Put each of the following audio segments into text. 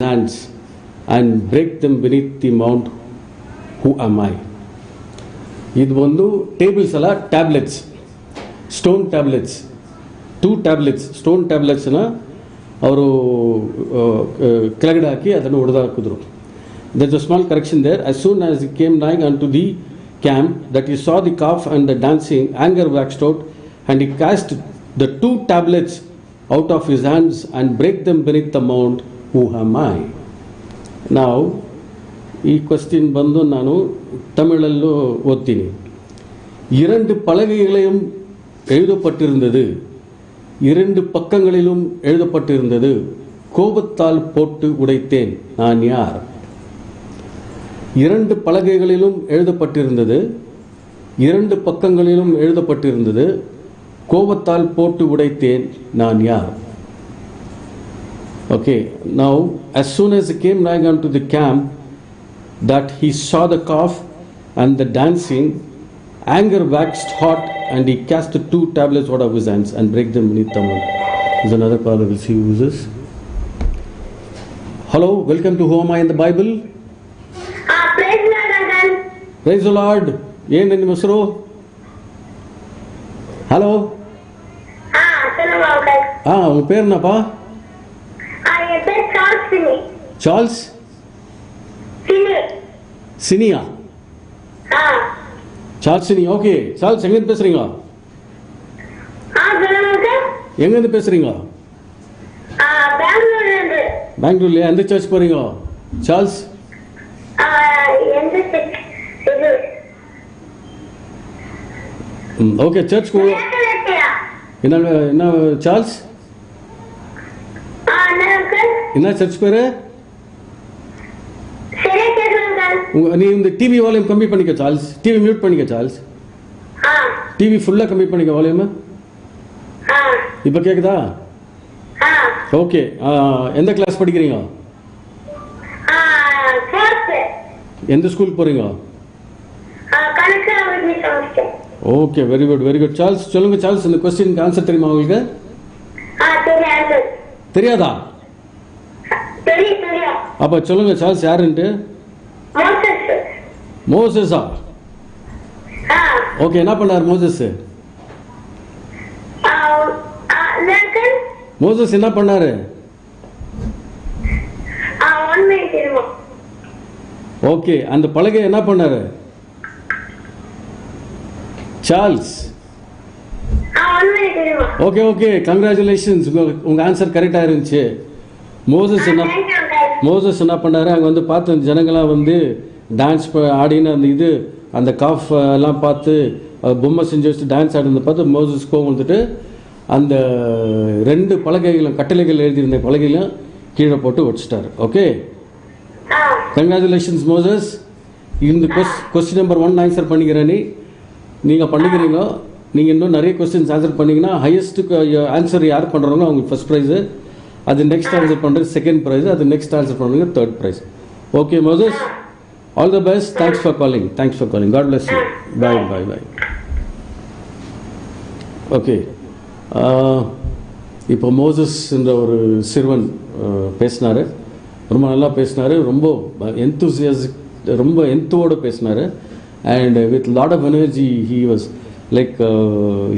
hands and break them beneath the mount. Who am I? ಇದು ಒಂದು tables ಅಲ್ಲ, tablets, stone tablets, 2 tablets, stone ಟ್ಯಾಬ್ಲೆಟ್ಸ್ನ ಅವರು ಕೆಳಗಡೆ ಹಾಕಿ ಅದನ್ನು ಹೊಡೆದಾಕಿದ್ರು. There's a small correction there. As soon as he came nigh unto the camp, that he saw the calf and the dancing, anger waxed out, and he cast the 2 tablets out of his hands and break them beneath the mount. Who am I? Now, ಈ question ಬಂದು ನಾನು ತಮಿಳಲ್ಲೂ ಓದ್ತೀನಿ. 2 பலகைகளையும் எழுதப்பட்டிருந்தது, 2 பக்கங்களிலும் எழுதப்பட்டிருந்தது, கோபத்தால் போட்டு உடைத்தேன், நான் யார்? 2 பலகைகளிலும் எழுதப்பட்டிருந்தது, 2 பக்கங்களிலும் எழுதப்பட்டிருந்தது, கோபத்தால் போட்டு உடைத்தேன், நான் யார்? Okay, now as soon as he came nigh unto the camp, that he saw the calf and the dancing, anger waxed hot, and he cast the 2 tablets out of his hands and break them beneath the mount. Is another caller. We'll see who is this. Hello, welcome to Who Am I in the Bible. Praise the Lord, uncle. Praise the Lord. ಏನು ನಿಮ್ಮ ಹೆಸರು? Hello. சொல்லுங்க uncle. உங்க பேர் என்னப்பா? என் பேர் Charles சினி. சார்ல்ஸ் சினி. சினியா? சார்ல்ஸ் சினி. ஓகே. சார்ல்ஸ் எங்கேருந்து பேசுறீங்க? சொல்லுங்க uncle. எங்கேருந்து பேசுறீங்க? பெங்களூர்ல இருந்து. பெங்களூர்ல எந்த சர்ச் போறீங்க? சார்ல்ஸ் எந்த சர்ச்? இது ஓகே, சர்ச் போ. என்ன சார்ல்ஸ்? என்ன சர்ச் பேரு? நீ இந்த டிவி வால்யூம் கம்மி பண்ணிக்க சார்ல்ஸ். டிவி மியூட் பண்ணிக்க சார்ல்ஸ். டிவி ஃபுல்லா கம்மி பண்ணிக்க வால்யூம். இப்போ கேக்குதா? ஓகே. எந்த கிளாஸ் படிக்கிறீங்க? எந்த ஸ்கூல் போறீங்க? Okay, very good, very good. Charles சொல்லுங்க சார்ல்ஸ், இந்த क्वेश्चनக்கு ஆன்சர் தெரியுமா உங்களுக்கு? தெரியாதா? தெரியும். அப்ப சொல்லுங்க சார்ல்ஸ் யாருன்னு. மோசஸா? ஓகே, என்ன பண்ணார் மோசஸ்? மோசஸ் என்ன பண்ணாரு? ஓகே, அந்த பலகை என்ன பண்ணாரு? சார்ல்ஸ். ஓகே ஓகே, கங்க்ராச்சுலேஷன்ஸ், உங்க ஆன்சர் கரெக்டா இருந்துச்சு. மோசஸ் என்ன பண்ணாரு? அங்கே வந்து பார்த்து அந்த ஜனங்களாம் வந்து டான்ஸ் ஆடின்னு அந்த காஃப் எல்லாம் பார்த்து பொம்மை செஞ்சு வச்சு டான்ஸ் ஆடினதை பார்த்து மோசஸ் கோவம் வந்துட்டு அந்த 2 பலகைகளும், கட்டளைகள் எழுதியிருந்த பலகைகளும் கீழே போட்டு வச்சுட்டாரு. Okay, congratulations Moses. இந்த கொஸ்டின் நம்பர் 1 ஆன்சர் பண்ணிக்கிறேன். நீங்கள் பண்ணிக்கிறீங்க. நீங்கள் இன்னும் நிறைய கொஸ்டின்ஸ் ஆன்சர் பண்ணிங்கன்னா ஹையஸ்ட் ஆன்சர் யார் பண்ணுறாங்களோ அவங்களுக்கு ஃபர்ஸ்ட் ப்ரைஸு, அது நெக்ஸ்ட் ஆன்சர் பண்ணுறது செகண்ட் ப்ரைஸ், அது நெக்ஸ்ட் ஆன்சர் பண்ணுறது third prize. Okay Moses, all the best. Thanks for calling. Thanks for calling. God bless you. Bye bye bye. Okay, இப்போ மோசஸ் என்ற ஒரு சிறுவன் பேசினார். ரொம்ப நல்லா பேசினார். ரொம்ப எந்தூசியாஸ்டிக், ரொம்ப எந்தோடு பேசினார். And with lot of energy he was like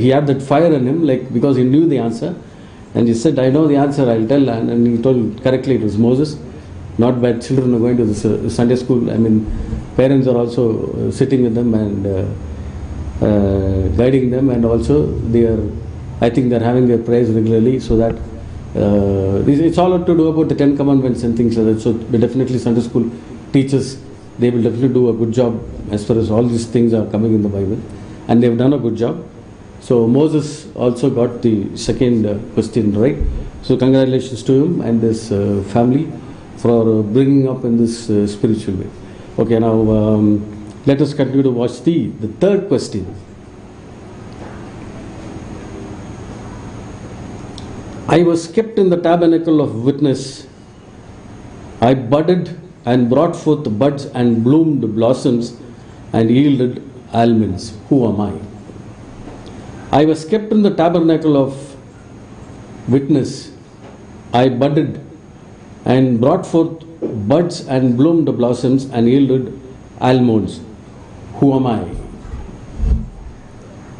he had that fire in him, like because he knew the answer, and he said, I know the answer, I'll tell. And he told correctly it was Moses. Not bad children are going to the Sunday school. I mean, parents are also sitting with them and guiding them, and also they are, I think they're having their prayers regularly, so that it's all to do about the 10 commandments and things like that. So definitely Sunday school teachers, they will definitely do a good job as far as all these things are coming in the Bible. And they've done a good job. So Moses also got the second question right. So congratulations to him and this family for bringing up in this spiritual way. Okay, now let us continue to watch the third question. I was kept in the tabernacle of witness. I budded and brought forth buds and bloomed blossoms and yielded almonds. Who am I? I was kept in the tabernacle of witness. I budded and brought forth buds and bloomed blossoms and yielded almonds. Who am I?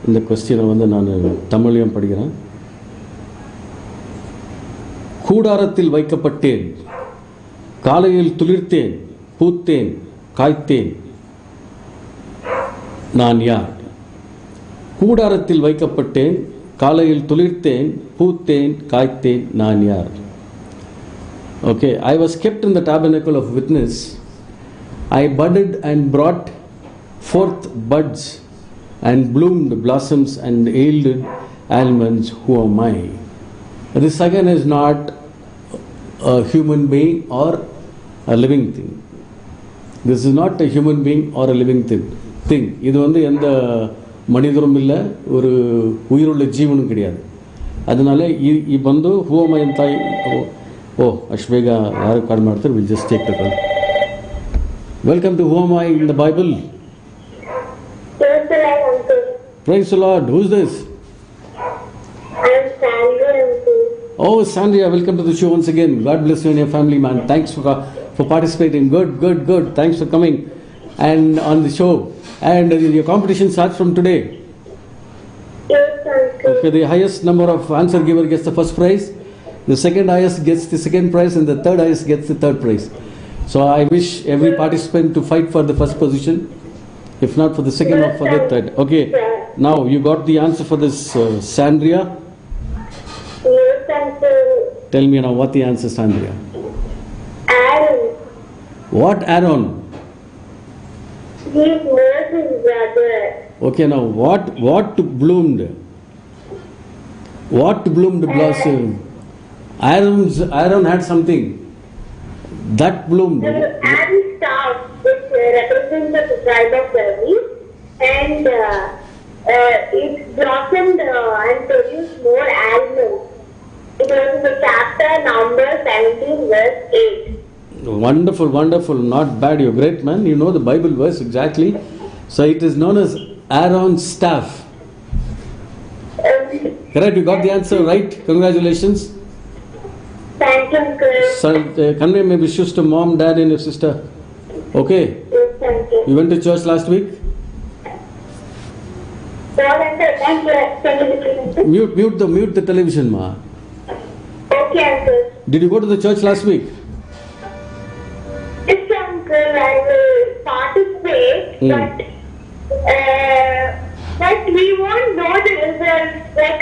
இந்த கொஸ்டினை வந்து நான் தமிழையும் படிக்கிறேன். கூடாரத்தில் வைக்கப்பட்டேன், காலையில் துளிர்த்தேன், பூத்தேன், காய்த்தேன், நான் யார்? கூடாரத்தில் வைக்கப்பட்டேன், காலையில் துளிர்த்தேன், பூத்தேன், காய்த்தேன், நான் யார்? Okay, I was kept in the tabernacle of witness. I budded and brought forth buds and bloomed blossoms and yielded almonds. Who am I? This again is not a human being or a living thing. This is not a human being or a living thing. இது வந்து எந்த மனிதரும் இல்லை, ஒரு உயிருள்ள ஜீவனும் கிடையாது. அதனால இப்போ வந்து ஹூவமயன் தாய் ಅಶ್ವೇಗ ಯಾರು ಕಾಲ್ ಮಾಡ್ತಾರೆ, will just take the call. Welcome to who am I in the Bible. Praise the Lord. Who's this? I'm Sandra. Oh, Sandra, welcome to the show once again. God bless you and your family, man. Thanks for participating. Good. Thanks for coming and on the show. And your competition starts from today. Yes, uncle. Okay, the highest number of answer giver gets the first prize. The second highest gets the second prize, and the third highest gets the third prize. So I wish every participant to fight for the first position, if not for the second or for the third. Okay, now you got the answer for this, Sandria. Yes, uncle. Tell me now what the answer, Sandria. Aaron. What Aaron? He's Moses' brother. Okay, now what bloomed? What bloomed blossom? Aaron had something that bloomed. Aaron's staff, which represents the tribe of Levi, and it blossomed and produced more almonds. It was in the chapter number 17, verse 8. Wonderful. Not bad. You're great, man. You know the Bible verse exactly. So it is known as Aaron's staff. Correct. You got the answer right. Congratulations. Thank you, uncle. So, convey my wishes to mom, dad, and your sister. Okay. Yes, thank you. You went to church last week? Well, uncle, thank you. Thank you. Mute the television, ma. Okay, uncle. Did you go to the church last week? Yes, uncle, I will participate, but we won't know the results. Like,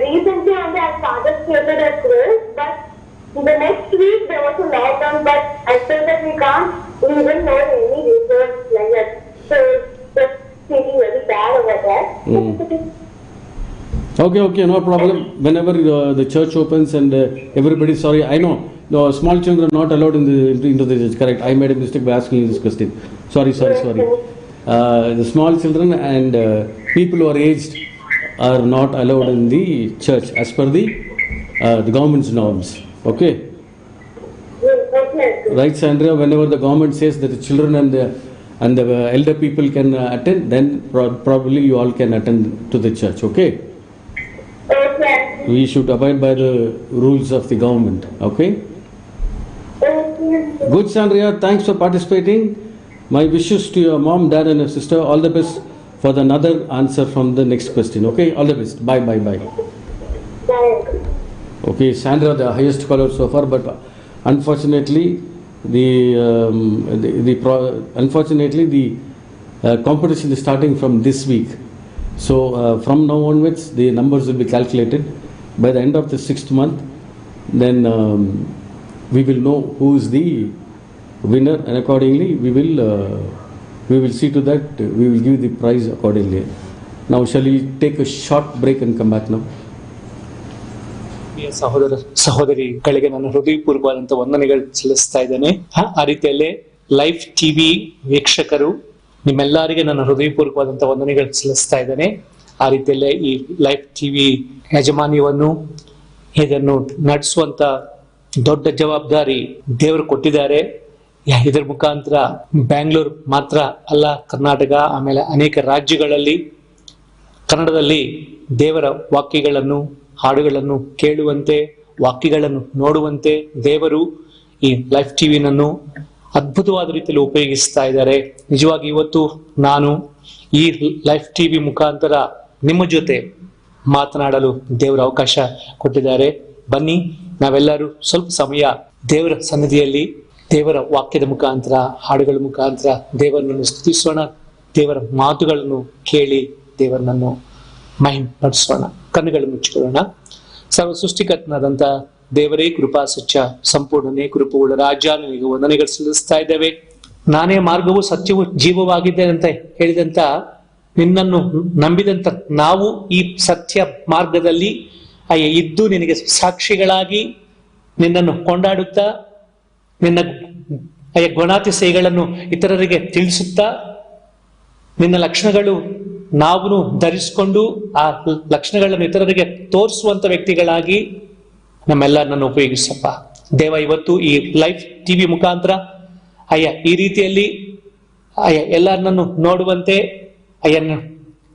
recently only our father stated a quiz, but the next week there was a lockdown, but I said that we didn't know any results like that. So, just feeling very bad over that. Okay, no problem. Whenever the church opens and everybody, sorry, I know, no, small children are not allowed into the church. Correct. I made a mistake by asking you this question. Sorry. The small children and people who are aged are not allowed in the church as per the government's norms. Okay. Okay. Right, Sandra. Whenever the government says that the children and the elder people can attend, then probably you all can attend to the church. Okay. Okay. We should abide by the rules of the government. Okay. Good, Sandria. Thanks for participating. My wishes to your mom, dad, and your sister. All the best for another answer from the next question. Okay. All the best. Bye. Bye. Okay, Sandra, the highest caller so far, but unfortunately, the competition is starting from this week. So from now onwards, the numbers will be calculated. By the end of the 6th month, then we will know who is the winner, and accordingly we will see to that. We will give the prize accordingly. Now, shall we take a short break and come back now? ಸಹೋದರಿಗಳಿಗೆ ನಾನು ಹೃದಯಪೂರ್ವಕವಾದಂತ ವಂದನೆಗಳು ಸಲ್ಲಿಸ್ತಾ ಇದ್ದೇನೆ. ಆ ರೀತಿಯಲ್ಲೇ live TV ವೀಕ್ಷಕರು ನಿಮ್ಮೆಲ್ಲರಿಗೆ ನನ್ನ ಹೃದಯಪೂರ್ವಕವಾದಂತ ವಂದನೆಗಳು ಸಲ್ಲಿಸ್ತಾ ಇದ್ದೇನೆ. ಆ ರೀತಿಯಲ್ಲೇ ಈ ಲೈವ್ ಟಿವಿ ಯಜಮಾನ್ಯವನ್ನು ಇದನ್ನು ನಡೆಸುವಂತ ದೊಡ್ಡ ಜವಾಬ್ದಾರಿ ದೇವರು ಕೊಟ್ಟಿದ್ದಾರೆ. ಇದರ ಮುಖಾಂತರ ಬ್ಯಾಂಗ್ಳೂರ್ ಮಾತ್ರ ಅಲ್ಲ, ಕರ್ನಾಟಕ ಆಮೇಲೆ ಅನೇಕ ರಾಜ್ಯಗಳಲ್ಲಿ ಕನ್ನಡದಲ್ಲಿ ದೇವರ ವಾಕ್ಯಗಳನ್ನು ಹಾಡುಗಳನ್ನು ಕೇಳುವಂತೆ, ವಾಕ್ಯಗಳನ್ನು ನೋಡುವಂತೆ ದೇವರು ಈ ಲೈಫ್ ಟಿವಿನನ್ನು ಅದ್ಭುತವಾದ ರೀತಿಯಲ್ಲಿ ಉಪಯೋಗಿಸ್ತಾ ಇದ್ದಾರೆ. ನಿಜವಾಗಿ ಇವತ್ತು ನಾನು ಈ ಲೈಫ್ ಟಿವಿ ಮುಖಾಂತರ ನಿಮ್ಮ ಜೊತೆ ಮಾತನಾಡಲು ದೇವರ ಅವಕಾಶ ಕೊಟ್ಟಿದ್ದಾರೆ. ಬನ್ನಿ ನಾವೆಲ್ಲರೂ ಸ್ವಲ್ಪ ಸಮಯ ದೇವರ ಸನ್ನಿಧಿಯಲ್ಲಿ ದೇವರ ವಾಕ್ಯದ ಮುಖಾಂತರ, ಹಾಡುಗಳ ಮುಖಾಂತರ ದೇವರನ್ನು ಸ್ತುತಿಸೋಣ. ದೇವರ ಮಾತುಗಳನ್ನು ಕೇಳಿ ದೇವರನ್ನು ಮಹಿಮೆಪಡಿಸೋಣ. ಕಣ್ಣುಗಳನ್ನು ಮುಚ್ಚಿಕೊಳ್ಳೋಣ. ಸರ್ವ ಸೃಷ್ಟಿಕರ್ತನಾದಂತ ದೇವರೇ, ಕೃಪಾ ಸತ್ಯ ಸಂಪೂರ್ಣನೇ, ಕೃಪೆಯುಳ್ಳ ರಾಜ, ನಿನಗೆ ವಂದನೆಗಳು ಸಲ್ಲಿಸ್ತಾ ಇದ್ದೇವೆ. ನಾನೇ ಮಾರ್ಗವು ಸತ್ಯವು ಜೀವವಾಗಿದ್ದೇನೆ ಅಂತ ಹೇಳಿದಂತ ನಿನ್ನನ್ನು ನಂಬಿದಂತ ನಾವು ಈ ಸತ್ಯ ಮಾರ್ಗದಲ್ಲಿ ಇದ್ದು ನಿನಗೆ ಸಾಕ್ಷಿಗಳಾಗಿ ನಿನ್ನನ್ನು ಕೊಂಡಾಡುತ್ತಾ ನಿನ್ನ ಗುಣಾತಿಶಯಗಳನ್ನು ಇತರರಿಗೆ ತಿಳಿಸುತ್ತಾ ನಿನ್ನ ಲಕ್ಷಣಗಳು ನಾವು ಧರಿಸಿಕೊಂಡು ಆ ಲಕ್ಷಣಗಳನ್ನು ಇತರರಿಗೆ ತೋರಿಸುವಂತ ವ್ಯಕ್ತಿಗಳಾಗಿ ನಮ್ಮೆಲ್ಲರನ್ನು ಉಪಯೋಗಿಸಪ್ಪ ದೇವ. ಇವತ್ತು ಈ ಲೈಫ್ ಟಿವಿ ಮುಖಾಂತರ ಈ ರೀತಿಯಲ್ಲಿ ಎಲ್ಲರನ್ನನ್ನು ನೋಡುವಂತೆ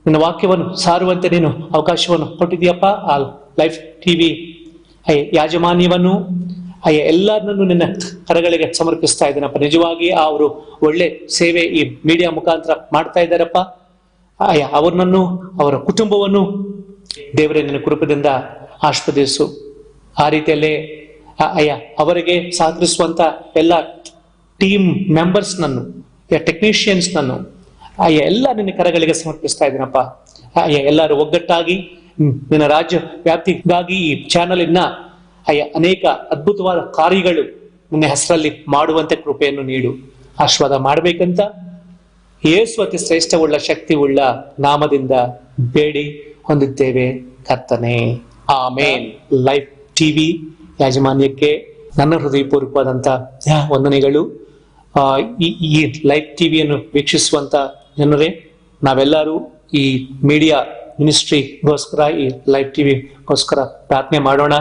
ನಿನ್ನ ವಾಕ್ಯವನ್ನು ಸಾರುವಂತೆ ನೀನು ಅವಕಾಶವನ್ನು ಕೊಟ್ಟಿದೀಯಪ್ಪ. ಆ ಲೈಫ್ ಟಿವಿ ಯಾಜಮಾನ್ಯವನ್ನು ಎಲ್ಲರನ್ನೂ ನಿನ್ನ ಕರಗಳಿಗೆ ಸಮರ್ಪಿಸ್ತಾ ಇದ್ದೇನಪ್ಪ. ನಿಜವಾಗಿ ಅವರು ಒಳ್ಳೆ ಸೇವೆ ಈ ಮೀಡಿಯಾ ಮುಖಾಂತರ ಮಾಡ್ತಾ ಇದ್ದಾರಪ್ಪ. ಅವ್ರನ್ನನ್ನು, ಅವರ ಕುಟುಂಬವನ್ನು ದೇವರೇ ನಿನ್ನ ಕೃಪದಿಂದ ಆಶೀರ್ವದಿಸು. ಆ ರೀತಿಯಲ್ಲೇ ಅವರಿಗೆ ಸಹಕರಿಸುವಂತ ಎಲ್ಲ ಟೀಮ್ ಮೆಂಬರ್ಸ್ ನನ್ನು, ಟೆಕ್ನಿಷಿಯನ್ಸ್ ನನ್ನು ಎಲ್ಲ ನಿನ್ನ ಕರಗಳಿಗೆ ಸಮರ್ಪಿಸ್ತಾ ಇದ್ದೀನಪ್ಪ. ಎಲ್ಲರೂ ಒಗ್ಗಟ್ಟಾಗಿ ನಿನ್ನ ರಾಜ್ಯ ವ್ಯಾಪ್ತಿಗಾಗಿ ಈ ಚಾನಲ್ ಇನ್ನ ಅನೇಕ ಅದ್ಭುತವಾದ ಕಾರ್ಯಗಳು ನಿನ್ನ ಹೆಸರಲ್ಲಿ ಮಾಡುವಂತೆ ಕೃಪೆಯನ್ನು ನೀಡು. ಆಶೀರ್ವಾದ ಮಾಡಬೇಕಂತ ಯೇಸು ಅತಿ ಶ್ರೇಷ್ಠವುಳ್ಳ ಶಕ್ತಿವುಳ್ಳ ನಾಮದಿಂದ ಬೇಡಿ ಹೊಂದಿದ್ದೇವೆ ಕರ್ತನೆ, ಆಮೇನ್. ಲೈಫ್ ಟಿವಿ ಯಾಜಮಾನ್ಯಕ್ಕೆ ನನ್ನ ಹೃದಯಪೂರ್ವಕವಾದಂತ ವಂದನೆಗಳು. ಈ ಲೈಫ್ ಟಿವಿಯನ್ನು ವೀಕ್ಷಿಸುವಂತ ಜನರೇ, ನಾವೆಲ್ಲರೂ ಈ ಮೀಡಿಯಾ ಮಿನಿಸ್ಟ್ರಿಗೋಸ್ಕರ, ಈ ಲೈಫ್ ಟಿವಿಗೋಸ್ಕರ ಪ್ರಾರ್ಥನೆ ಮಾಡೋಣ.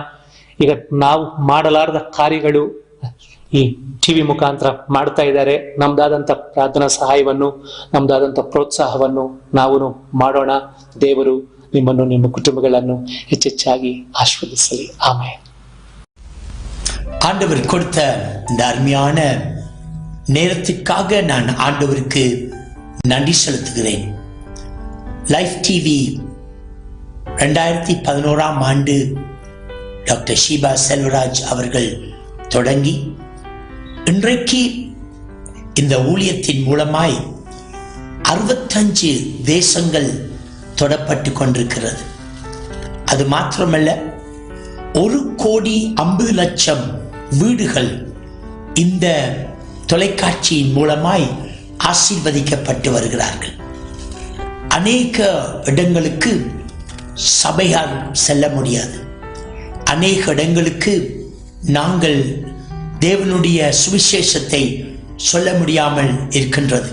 ಈಗ ನಾವು ಮಾಡಲಾರದ ಕಾರ್ಯಗಳು ಈ ಟಿವಿ ಮುಖಾಂತರ ಮಾಡ್ತಾ ಇದ್ದಾರೆ. ನಮ್ದಾದಂತ ಪ್ರಾರ್ಥನಾ ಸಹಾಯವನ್ನು, ನಮ್ದಾದಂತ ಪ್ರೋತ್ಸಾಹವನ್ನು ನಾವು ಮಾಡೋಣ. ದೇವರು ನಿಮ್ಮನ್ನು, ನಿಮ್ಮ குடும்பಗಳನ್ನು ಹೆಚ್ಚೆಚ್ಚಾಗಿ ஆசீர்வதிசலி. ஆமென். ஆண்டவர் கொடுத்த இந்த அருமையான நேரத்திற்காக நான் ஆண்டவருக்கு நன்றி செலுத்துகிறேன். லைஃப் டிவி 2011ஆம் ஆண்டு டாக்டர் ஷீபா செல்வராஜ் அவர்கள் தொடங்கி இன்றைக்கு இந்த ஊழியத்தின் மூலமாய் 65 தேசங்கள் தொடப்பட்டு கொண்டிருக்கிறது. அது மாத்திரமல்ல, 1,50,00,000 வீடுகள் இந்த தொலைக்காட்சியின் மூலமாய் ஆசீர்வதிக்கப்பட்டு வருகிறார்கள். அநேக இடங்களுக்கு சபையால் செல்ல முடியாது. அநேக இடங்களுக்கு நாங்கள் தேவனுடைய சுவிசேஷத்தை சொல்ல முடியாமல் இருக்கின்றது.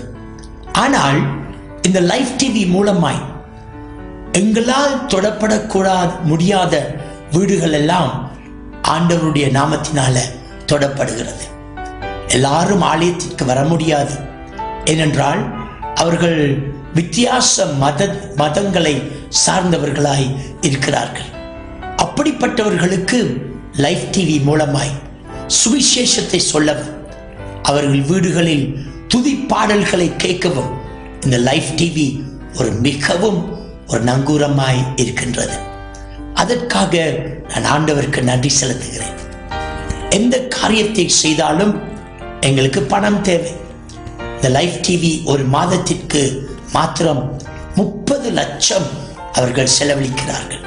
ஆனால் இந்த லைஃப் டிவி மூலமாய் எங்களால் தொடப்படக்கூடாத முடியாத வீடுகள் எல்லாம் ஆண்டவருடைய நாமத்தினால தொடப்படுகிறது. எல்லாரும் ஆலயத்திற்கு வர முடியாது. ஏனென்றால் அவர்கள் வித்தியாச மதங்களை சார்ந்தவர்களாய் இருக்கிறார்கள். அப்படிப்பட்டவர்களுக்கு லைஃப் டிவி மூலமாய் சுவிசேஷத்தை சொல்லவும், அவர்கள் வீடுகளில் துதி பாடல்களை கேட்கவும் இந்த லைஃப் டிவி ஒரு மிகவும் ஒரு நங்கூரமாய் இருக்கின்றது. அதற்காக நான் ஆண்டவருக்கு நன்றி செலுத்துகிறேன். எந்த காரியத்தை செய்தாலும் எங்களுக்கு பணம் தேவை. இந்த லைஃப் டிவி ஒரு மாதத்திற்கு மாத்திரம் 30 லட்சம் அவர்கள் செலவழிக்கிறார்கள்.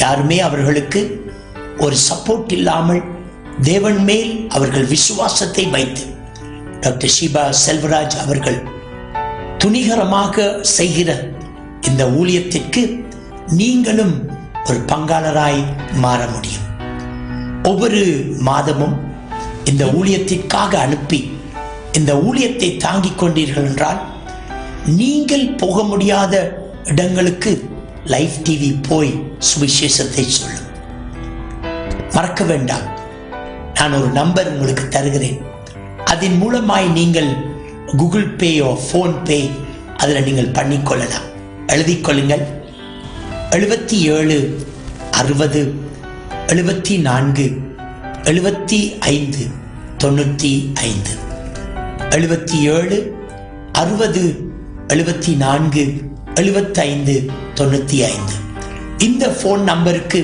யாருமே அவர்களுக்கு ஒரு சப்போர்ட் இல்லாமல் தேவன் மேல் அவர்கள் விசுவாசத்தை வைத்து டாக்டர் ஷீபா செல்வராஜ் அவர்கள் துணிகரமாக செய்கிற இந்த ஊழியத்திற்கு நீங்களும் ஒரு பங்காளராய் மாற முடியும். ஒவ்வொரு மாதமும் இந்த ஊழியத்திற்காக அனுப்பி இந்த ஊழியத்தை தாங்கிக் கொண்டீர்கள் என்றால், நீங்கள் போக முடியாத இடங்களுக்கு லைஃப் டிவி போய் சுவிசேஷத்தை சொல்லும். மறக்க வேண்டாம், நான் ஒரு நம்பர் உங்களுக்கு தருகிறேன். அதன் மூலமாய் நீங்கள் கூகுள் பேயோ போன்பே அதில் நீங்கள் பண்ணிக்கொள்ளலாம். எழுதிக் கொள்ளுங்கள். 77 60 74 75 95 77 60 74 75 95. இந்த போன் நம்பருக்கு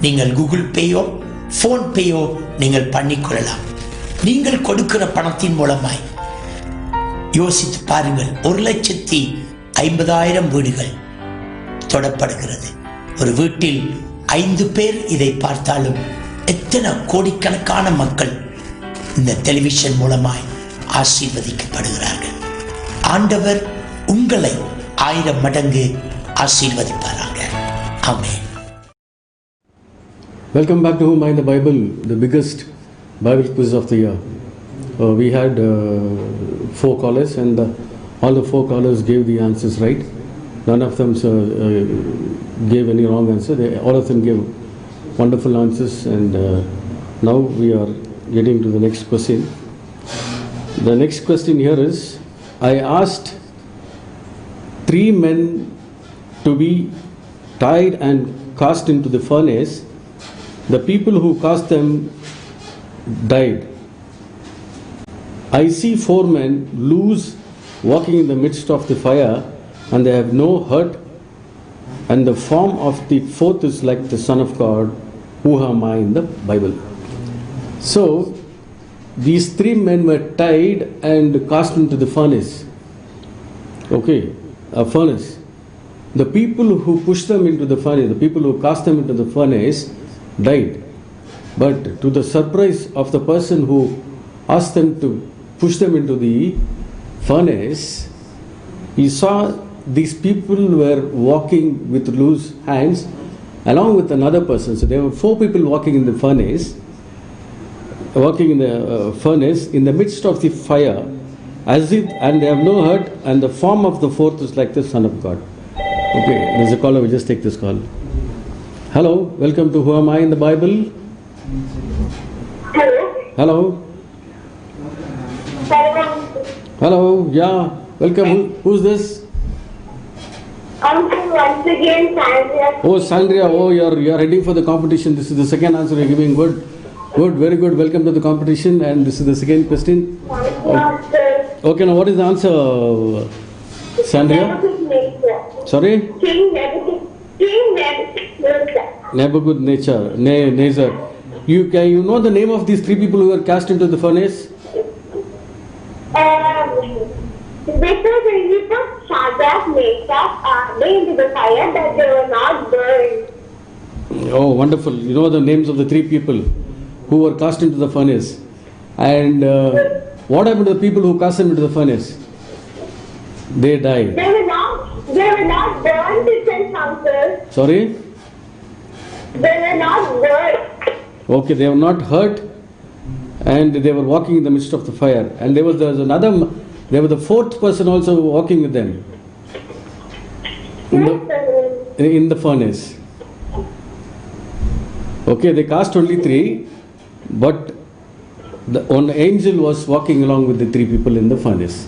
நீங்கள் கூகுள் பேயோ போன் பேயோ நீங்கள் பண்ணிக்கொள்ளலாம். நீங்கள் கொடுக்கிற பணத்தின் மூலமாய் யோசித்து பாருங்கள், 1,50,000 வீடுகள் தொடப்படுகிறது. ஒரு வீட்டில் 5 பேர் இதை பார்த்தாலும் எத்தனை கோடிக்கணக்கான மக்கள் இந்த டெலிவிஷன் மூலமாய் ஆசீர்வதிக்கப்படுகிறார்கள். ஆண்டவர் உங்களை 1000 மடங்கு ஆசீர்வதிப்பாராக. ஆமென். Welcome back to Who Mind the Bible, the biggest Bible quiz of the year. We had 4 callers, and all the 4 callers gave the answers right. None of them gave any wrong answer. All of them gave wonderful answers, and now we are getting to the next question. The next question here is, I asked 3 men to be tied and cast into the furnace. The people who cast them died. I see 4 men loose walking in the midst of the fire, and they have no hurt, and the form of the 4th is like the Son of God. Who am I in the Bible? So these 3 men were tied and cast into the furnace. Okay, a furnace. The people who pushed them into the furnace, the people who cast them into the furnace, died. But to the surprise of the person who asked them to push them into the furnace, he saw these people were walking with loose hands along with another person. So there were 4 people walking in the furnace, in the midst of the fire, as if, and they have no hurt, and the form of the 4th is like the Son of God. Okay, there's a caller. We just take this call. Hello, welcome to Who Am I in the Bible? Hello. Hello. Hello. Hello. Yeah. Welcome. Who's this? Once again, Sandra. Oh, Sandria. Oh, you're heading for the competition. This is the second answer you're giving. Good. Good. Very good. Welcome to the competition. And this is the second question. Master. Okay. Now, what is the answer, Sandria? Nebuchadnezzar. Sorry. King Nebuchadnezzar. Nebuchadnezzar. You know the name of these 3 people who were cast into the furnace? Because when we put Shadrach, Meshach, they into the fire, that they were not burned. Oh, wonderful. You know the names of the 3 people who were cast into the furnace. And what happened to the people who cast them into the furnace? They died. They were not burned, it says something. Sorry? They were not burned. Okay, they were not hurt, and they were walking in the midst of the fire. And there was the 4th person also walking with them in the furnace. Okay, they cast only 3, but one angel was walking along with the 3 people in the furnace.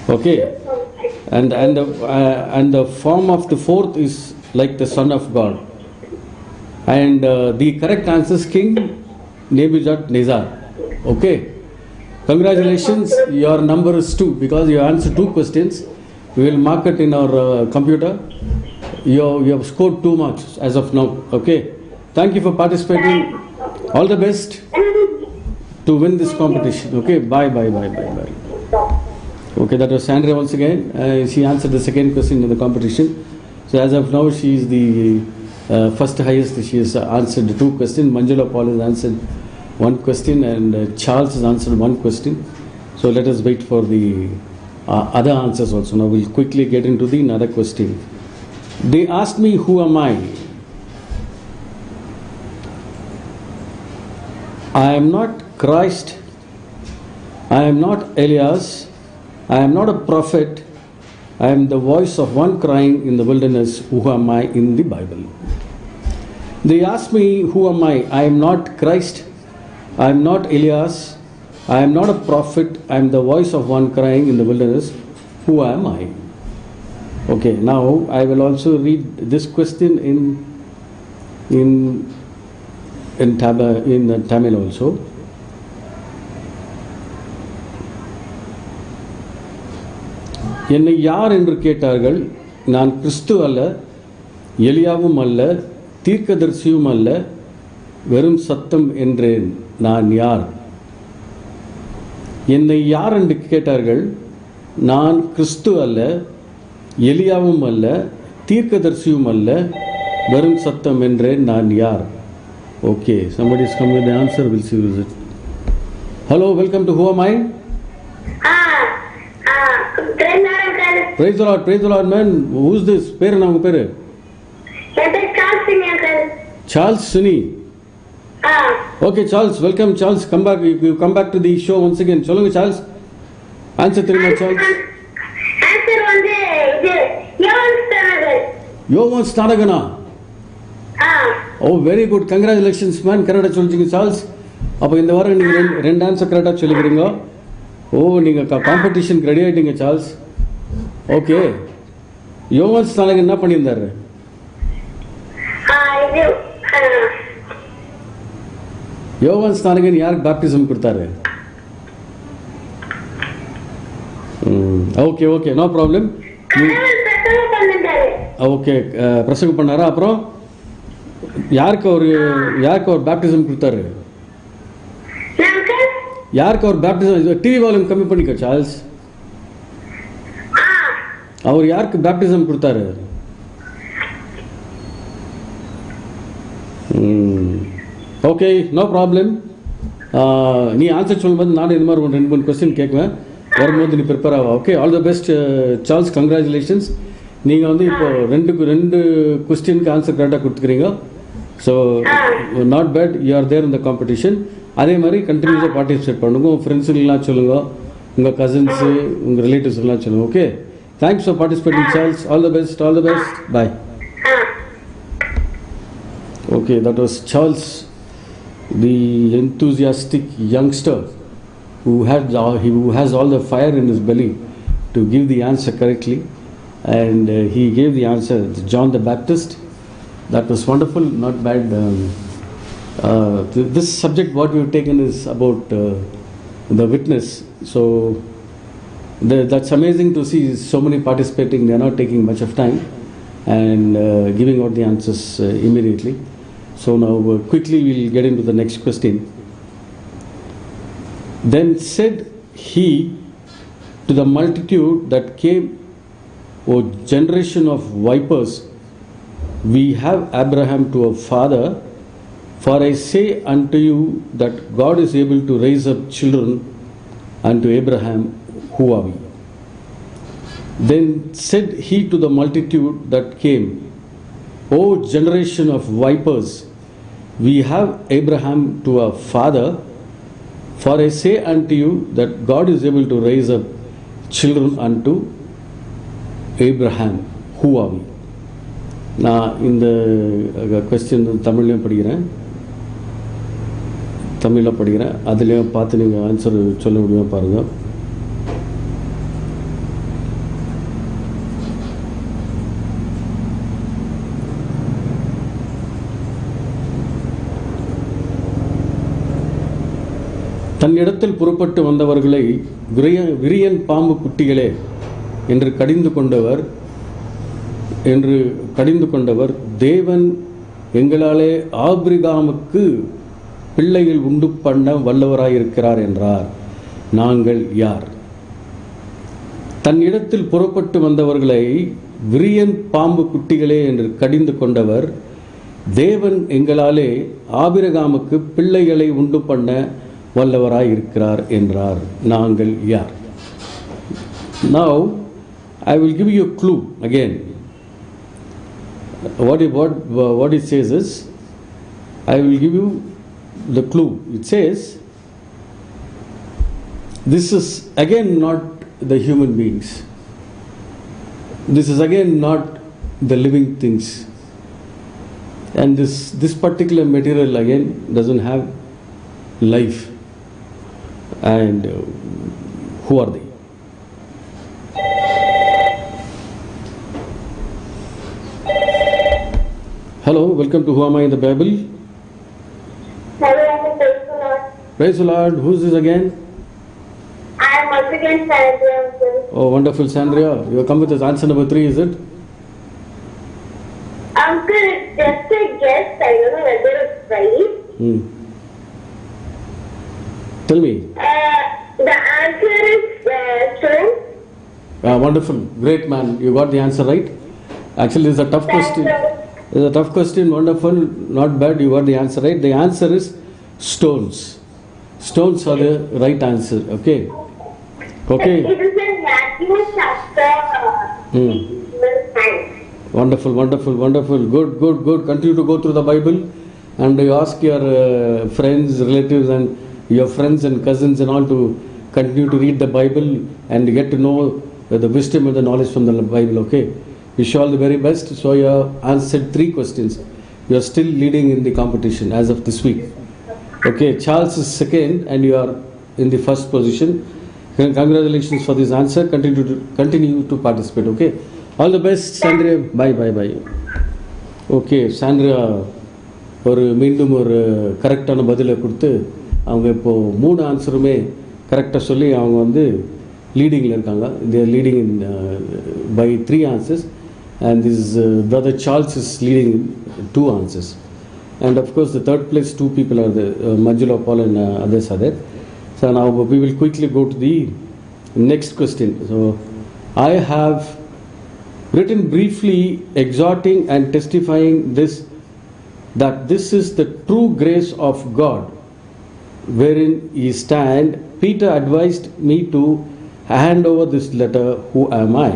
Okay, and the form of the 4th is like the Son of God. And the correct answer is King Nebuchadnezzar. Okay, congratulations. Your number is 2 because you answered 2 questions. We will mark it in our computer. You have scored 2 marks as of now. Okay, thank you for participating. All the best to win this competition. Okay, bye. Okay, that was Sandra once again. She answered the second question in the competition. So as of now, she is the first highest. She has answered 2 questions. Manjula Paul has answered 1 question, and Charles has answered 1 question. So let us wait for the other answers also. Now we'll quickly get into the another question. They asked me, who am I? I am not Christ. I am not Elias. I am not a prophet. I am the voice of one crying in the wilderness. Who am I in the Bible? They asked me, who am I? I am not Christ. I am not Elias. I am not a prophet. I am the voice of one crying in the wilderness. Who am I? Okay, now I will also read this question in Tamil also. என்னை யார் என்று கேட்டார்கள். நான் கிறிஸ்து அல்ல, எலியாவும் அல்ல, தீர்க்கதரிசியும் அல்ல, வெறும் சத்தம் என்றேன். நான் யார்? என்னை யார் என்று கேட்டார்கள். நான் கிறிஸ்து அல்ல, எலியாவும் அல்ல, தீர்க்கதரிசியும் அல்ல, வெறும் சத்தம் என்றேன். நான் யார்? Okay, somebody is coming with the answer. We'll see who is it. Hello, welcome to Who Am I? Praise the Lord, praise the Lord, man. Who's this? பேர் என்ன உங்க பேரு? Charles Suni. Okay, Charles, welcome Charles. Come back. You come back to the show once again. சொல்லுங்க Charles. Answer தெரியுமா Charles? Answer வந்து இது யோவான் ஸ்நானகனா? ஓ very good, congratulations man. கரெக்டாக சொல்லிச்சிங்க சார்ல்ஸ். அப்போ இந்த வாரம் நீங்கள் ரெண்டு ஆன்சர் கரெக்டாக சொல்லிக்கிறீங்க. ஓ நீங்கள் காம்படிஷனுக்கு ரெடி ஆகிட்டீங்க சார்ல்ஸ். ஓகே, யோவான் ஸ்நானகன் என்ன பண்ணியிருந்தாரு? யோவான் ஸ்நானகன் யாருக்கு பேப்டிசம் கொடுத்தாரு? Okay okay, no problem. Okay, பிரசங்கம் பண்ணாரா? அப்புறம் யாருக்கு அவர் பேப்டிசம் கொடுத்தாரு? யாருக்கு அவர் பேப்டிசம்? டிவி வால்யூம் கம்மி பண்ணிக்கோ சார்ல்ஸ். அவர் யாருக்கு பேப்டிசம் கொடுத்தாரு? Okay, no problem. நீ ஆன்சர் சொல்லும்போது நானும் இது மாதிரி ஒரு 2-3 கொஸ்டின் கேட்குவேன். வரும்போது நீ ப்ரிப்பேர் ஆவா. Okay, all the best Charles, congratulations. நீங்கள் வந்து இப்போ ரெண்டு கொஸ்டினுக்கு ஆன்சர் கரெக்டாக கொடுத்துக்கிறீங்க. So not bad, you are there in the competition. அதே மாதிரி கண்டினியூஸாக பார்ட்டிசிபேட் பண்ணுங்க. உங்கள் ஃப்ரெண்ட்ஸுங்கெல்லாம் சொல்லுங்க, உங்கள் கசின்ஸு, உங்கள் ரிலேட்டிவ்ஸ்லாம் சொல்லுங்க. Okay, thanks for participating Charles. All the best, all the best, bye. Okay, that was Charles, the enthusiastic youngster who has all the fire in his belly to give the answer correctly, and he gave the answer, John the Baptist. That was wonderful, not bad. This subject what we have taken is about the witness. So that's amazing to see so many participating. They are not taking much of time and giving out the answers immediately. So now quickly we'll get into the next question. Then said he to the multitude that came, O generation of vipers, we have Abraham to a father, for I say unto you that God is able to raise up children unto Abraham. Who are we? Then said he to the multitude that came, O generation of vipers, we have Abraham to a father, for I say unto you that God is able to raise up children unto Abraham. Who are we? நான் இந்த question தமிழ்லையும் படிக்கிறேன், தமிழில் படிக்கிறேன். அதுலேயும் பார்த்து நீங்கள் answer சொல்ல முடியுமா பாருங்கள். தன்னிடத்தில் புறப்பட்டு வந்தவர்களை விரியன் பாம்பு குட்டிகளே என்று கடிந்து கொண்டவர் தேவன் எங்களாலே ஆபிரகாமுக்கு பிள்ளைகள் உண்டு பண்ண வல்லவராயிருக்கிறார் என்றார். நாங்கள் யார்? தன்னிடத்தில் புறப்பட்டு வந்தவர்களை விரியன் பாம்பு குட்டிகளே என்று கடிந்து கொண்டவர் தேவன் எங்களாலே ஆபிரகாமுக்கு பிள்ளைகளை உண்டு பண்ண வல்லவராயிருக்கிறார் என்றார். நாங்கள் யார்? Now I will give you a clue again. What it says is, I will give you the clue. It says, this is again not the human beings. This is again not the living things. And this particular material again doesn't have life. And who are they? Hello, welcome to Who Am I in the Bible. Hello, praise the Lord. Praise the Lord. Who's this again? I am once again, Sandra, uncle. Oh, wonderful, Sandria. You have come with us. Answer number 3, is it? Uncle, it's just a guess. I don't know whether it's right. Hmm. Tell me. The answer is stone. Wonderful. Great, man. You got the answer right. Actually, it's a tough question. It's a tough question. Wonderful. Not bad. You got the answer right. The answer is stones. Stones are the right answer. Okay. Okay. It is in Matthew chapter 6, verse 9. Wonderful, wonderful, wonderful. Good, good, good. Continue to go through the Bible and you ask your friends, relatives, and your friends and cousins and all to continue to read the Bible and get to know the wisdom and the knowledge from the Bible. Okay. Wish you all the very best. So you have answered 3 questions. You are still leading in the competition as of this week. Okay. Charles is second and you are in the first position. Congratulations for this answer. Continue to participate. Okay. All the best, Sandra. Bye, bye, bye. Okay, Sandra மீண்டும் ஒரு கரெக்டான பதிலை கொடுத்து அவங்க இப்போது 3 ஆன்சருமே கரெக்டாக சொல்லி அவங்க வந்து லீடிங்கில் இருக்காங்க. They're leading in by 3 answers and this brother Charles is leading in 2 answers and of course the third place 2 people are there, Manjula Paul and others are there. So now we will quickly go to the next question. So I have written briefly exhorting and testifying that this is the true grace of God wherein ye stand. Peter advised me to hand over this letter. Who am I?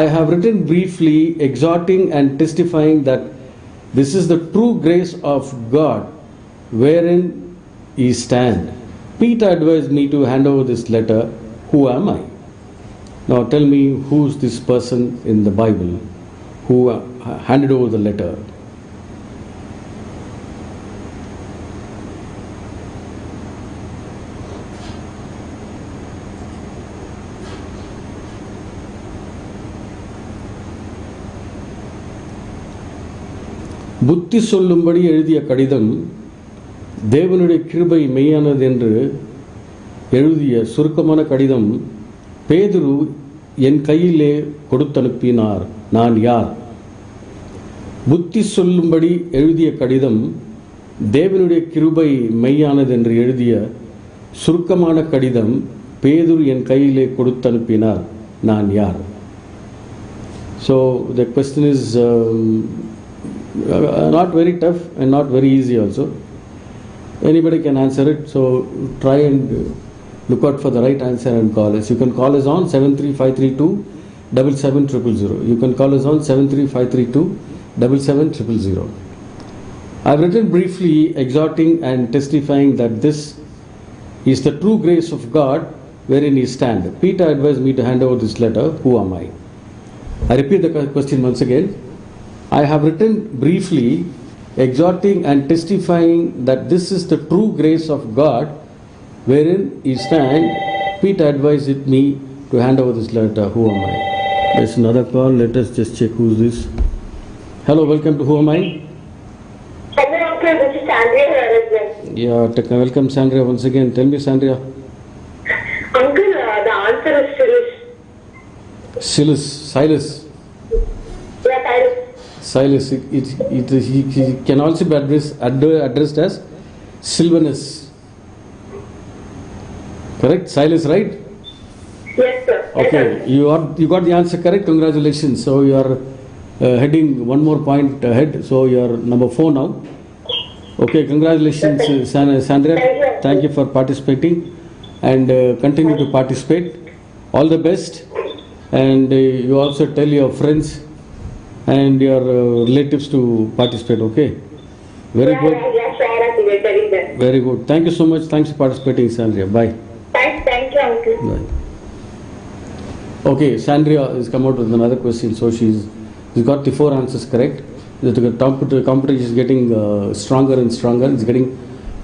I have written briefly exhorting and testifying that this is the true grace of God wherein ye stand. Peter advised me to hand over this letter. Who am I? Now tell me, who's this person in the Bible who handed over the letter? புத்தி சொல்லும்படி எழுதிய கடிதம் தேவனுடைய கிருபை மெய்யானது என்று எழுதிய சுருக்கமான கடிதம் பேதுரு என் கையிலே கொடுத்தனுப்பினார். நான் யார்? புத்தி சொல்லும்படி எழுதிய கடிதம் தேவனுடைய கிருபை மெய்யானது என்று எழுதிய சுருக்கமான கடிதம் பேதுரு என் கையிலே கொடுத்தனுப்பினார். நான் யார்? So the question is not very tough and not very easy also. Anybody can answer it, so try and look out for the right answer and call us. You can call us on 73532 77000. You can call us on 73532 77000. I've written briefly exhorting and testifying that this is the true grace of God wherein ye stand. Peter advised me to hand over this letter. Who am I? I repeat the question once again. I have written briefly exhorting and testifying that this is the true grace of God wherein ye stand. Peter advised me to hand over this letter. Who am I? There's another call. Let us just check who's this. Hello, welcome to Who Am I? Hello, uncle. This is Sandra here again. Yeah, welcome Sandra once again. Tell me, Sandra. Uncle, the answer is Silas. Silas. Yeah, Silas. Silas. He can also be addressed as Silvanus. Correct? Silas, right? Yes, sir. Okay, you got the answer correct. Congratulations. So you are heading 1 more point ahead. So you are number 4 now. Okay, congratulations, Sandra. Thank you for participating and continue to participate. All the best. And you also tell your friends and your relatives to participate. Okay. Very good. Yeah, sure. I will tell them. Very good. Thank you so much. Thanks for participating, Sandra. Bye. Thank you, uncle. Bye. Okay, Sandra has come out with another question. So she's got the 4 answers correct. The competition is getting stronger and stronger. It's getting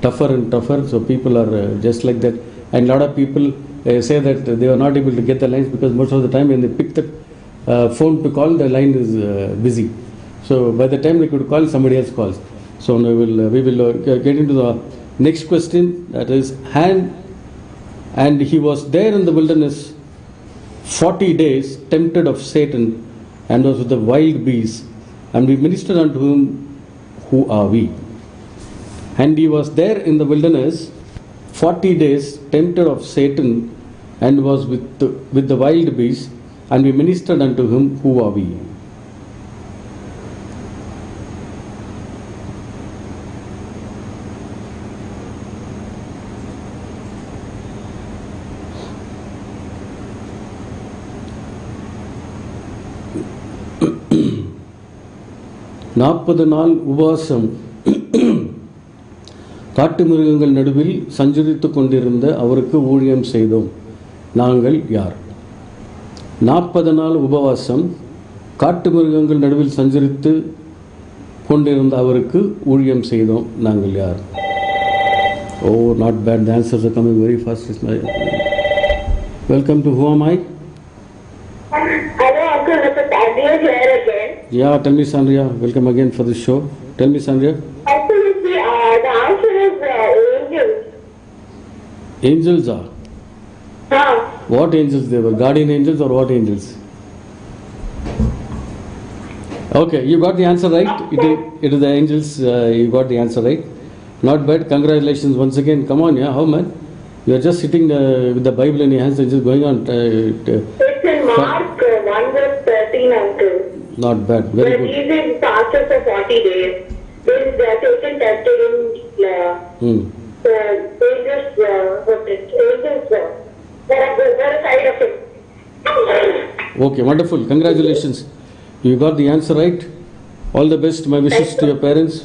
tougher and tougher. So people are just like that. And a lot of people say that they are not able to get the lines because most of the time when they pick the phone to call, the line is busy. So by the time they could call, somebody else calls. So we will get into the next question. That is, hand And he was there in the wilderness 40 days, tempted of Satan, and was with the wild beasts. And we ministered unto him, who are we? And he was there in the wilderness 40 days, tempted of Satan, and was with the wild beasts. And we ministered unto him, who are we? நாற்பது நாள் உபவாசம் காட்டு மிருகங்கள் நடுவில் சஞ்சரித்துக் கொண்டிருந்த அவருக்கு ஊழியம் செய்தோம். நாங்கள் யார்? 40 நாள் உபவாசம் காட்டு மிருகங்கள் நடுவில் சஞ்சரித்து கொண்டிருந்த அவருக்கு ஊழியம் செய்தோம். நாங்கள் யார்? Oh, not bad. The answers are coming very fast. Welcome to Who Am I? Hello, Uncle. Mr. Sandhya here again. Yeah, tell me, Sandhya. Welcome again for the show. Tell me, Sandhya. Absolutely. The answer is angels. Angels are. What angels they were? Guardian angels or what angels? Okay, you got the answer right. It is the angels. You got the answer right. Not bad. Congratulations once again. Come on, yeah. How man? You are just sitting with the Bible in your hands and just going on. It's in Mark 1 verse 13, Uncle. Not bad. Very Where good. Jesus fasted for 40 days. Then they are taken tempted in angels. They're side of it. Okay, wonderful. Congratulations. You got the answer right. All the best. My wishes to your parents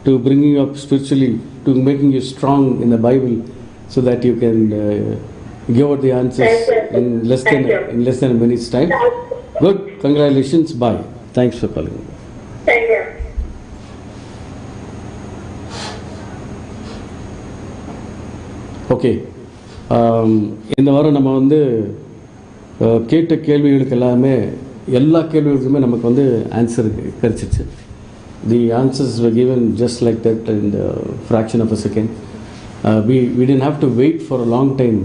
to bringing you up spiritually, to making you strong in the Bible, so that you can give out the answers in less than a minute's time. Good. Congratulations. Bye. Thanks for calling. Thank you. Okay, இந்த வாரம் நம்ம வந்து கேட்ட கேள்விகளுக்கு எல்லா கேள்விகளுக்குமே நமக்கு வந்து answer கிடைச்சிச்சு. The answers were given just like that in the fraction of a second. We didn't have to wait for a long time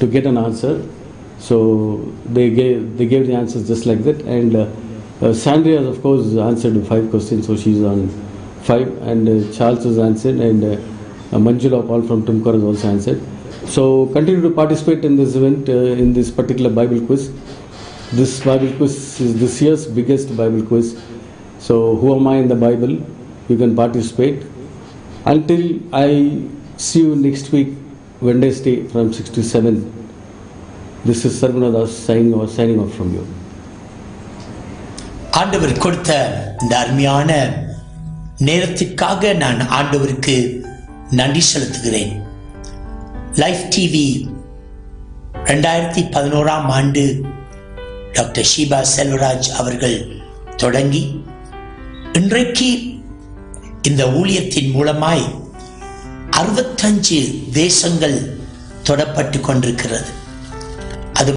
to get an answer. So they gave the answers just like that. And Sandhya has of course answered 5 questions, so she's on 5. And Charles has answered, and Manjula Paul from Tumkur has also answered. So continue to participate in this event, in this particular Bible quiz. This Bible quiz is this year's biggest Bible quiz. So who am I in the Bible? You can participate. Until I see you next week, Wednesday from 6 to 7. This is Sargunadas signing off from you. ஆண்டவர் கொடுத்த இந்த அருமையான நேரத்திற்காக நான் ஆண்டவருக்கு நன்றி செலுத்துகிறேன். Life TV 2011ஆம் ஆண்டு doctor Sheeba Selvaraj அவர்கள் தொடங்கி இன்றைக்கு இந்த ஊழியத்தின் மூலமாய் 65 தேசங்கள் தொடப்பட்டு கொண்டிருக்கிறது.